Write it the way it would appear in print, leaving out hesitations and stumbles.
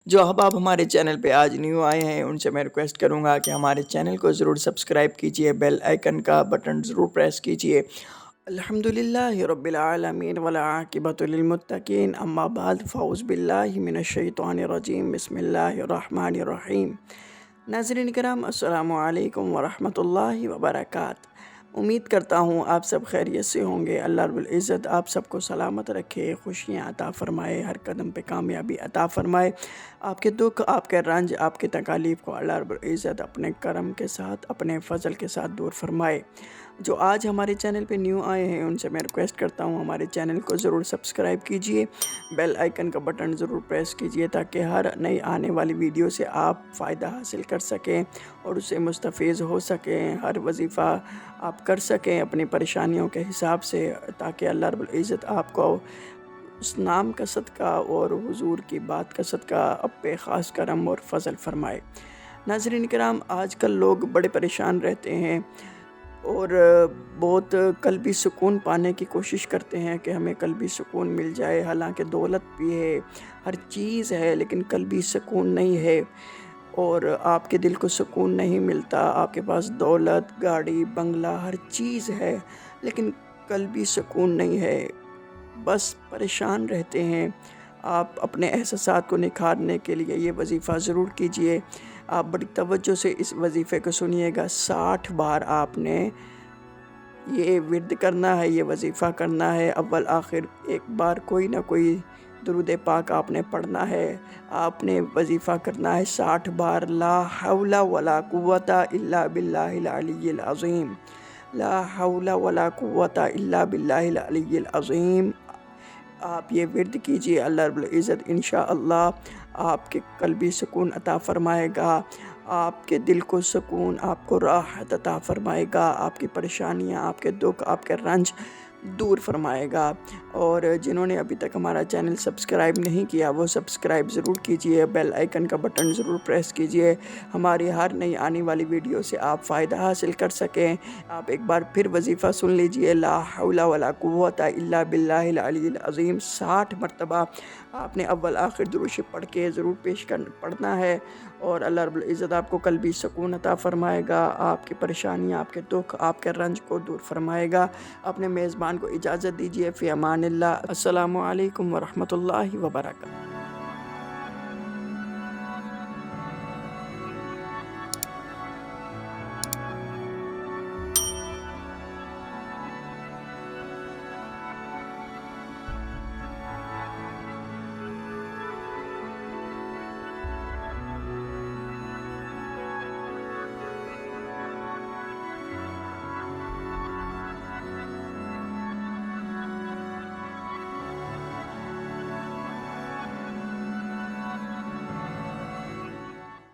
جو احباب ہمارے چینل پہ آج نیو آئے ہیں ان سے میں ریکویسٹ کروں گا کہ ہمارے چینل کو ضرور سبسکرائب کیجئے، بیل آئیکن کا بٹن ضرور پریس کیجئے۔ الحمدللہ رب العالمین والعاقبۃ للمتقین، اما بعد فاعوذ باللہ من الشیطان الرجیم، بسم اللہ الرحمن الرحیم۔ ناظرین کرام، السلام علیکم ورحمۃ اللہ وبرکاتہ۔ امید کرتا ہوں آپ سب خیریت سے ہوں گے۔ اللہ رب العزت آپ سب کو سلامت رکھے، خوشیاں عطا فرمائے، ہر قدم پہ کامیابی عطا فرمائے۔ آپ کے دکھ، آپ کے رنج، آپ کے تکالیف کو اللہ رب العزت اپنے کرم کے ساتھ، اپنے فضل کے ساتھ دور فرمائے۔ جو آج ہمارے چینل پہ نیو آئے ہیں ان سے میں ریکویسٹ کرتا ہوں ہمارے چینل کو ضرور سبسکرائب کیجئے، بیل آئیکن کا بٹن ضرور پریس کیجئے تاکہ ہر نئی آنے والی ویڈیو سے آپ فائدہ حاصل کر سکیں اور اس سے مستفیض ہو سکیں۔ ہر وظیفہ آپ کر سکیں اپنی پریشانیوں کے حساب سے، تاکہ اللہ رب العزت آپ کو اس نام کا صدقہ اور حضور کی بات کا صدقہ اب پہ خاص کرم اور فضل فرمائے۔ ناظرین کرام، آج کل لوگ بڑے پریشان رہتے ہیں اور بہت قلبی سکون پانے کی کوشش کرتے ہیں کہ ہمیں قلبی سکون مل جائے، حالانکہ دولت بھی ہے، ہر چیز ہے، لیکن قلبی سکون نہیں ہے اور آپ کے دل کو سکون نہیں ملتا۔ آپ کے پاس دولت، گاڑی، بنگلہ، ہر چیز ہے، لیکن قلبی سکون نہیں ہے، بس پریشان رہتے ہیں۔ آپ اپنے احساسات کو نکھارنے کے لیے یہ وظیفہ ضرور کیجئے۔ آپ بڑی توجہ سے اس وظیفے کو سنیے گا۔ 60 بار آپ نے یہ ورد کرنا ہے، یہ وظیفہ کرنا ہے، اول آخر ایک بار کوئی نہ کوئی درود پاک آپ نے پڑھنا ہے۔ آپ نے وظیفہ کرنا ہے 60 بار، لا حول ولا قوت الا باللہ العلی العظیم، لا حول ولا قوت الا باللہ العلی العظیم۔ آپ یہ ورد کیجئے، اللہ رب العزت انشاءاللہ آپ کے قلبی سکون عطا فرمائے گا، آپ کے دل کو سکون، آپ کو راحت عطا فرمائے گا، آپ کی پریشانیاں، آپ کے دکھ، آپ کے رنج دور فرمائے گا۔ اور جنہوں نے ابھی تک ہمارا چینل سبسکرائب نہیں کیا وہ سبسکرائب ضرور کیجئے، بیل آئیکن کا بٹن ضرور پریس کیجئے، ہماری ہر نئی آنے والی ویڈیو سے آپ فائدہ حاصل کر سکیں۔ آپ ایک بار پھر وظیفہ سن لیجئے، لا حول ولا قوت الا باللہ العلی العظیم، 60 مرتبہ آپ نے اول آخر درود شریف پڑھ کے ضرور پڑھنا ہے، اور اللہ رب العزت آپ کو قلبی سکون عطا فرمائے گا، آپ کی پریشانیاں، آپ کے دکھ، آپ کے رنج کو دور فرمائے گا۔ اپنے میزبان کو اجازت دیجیے، فی امان اللہ، السلام علیکم ورحمۃ اللہ وبرکاتہ۔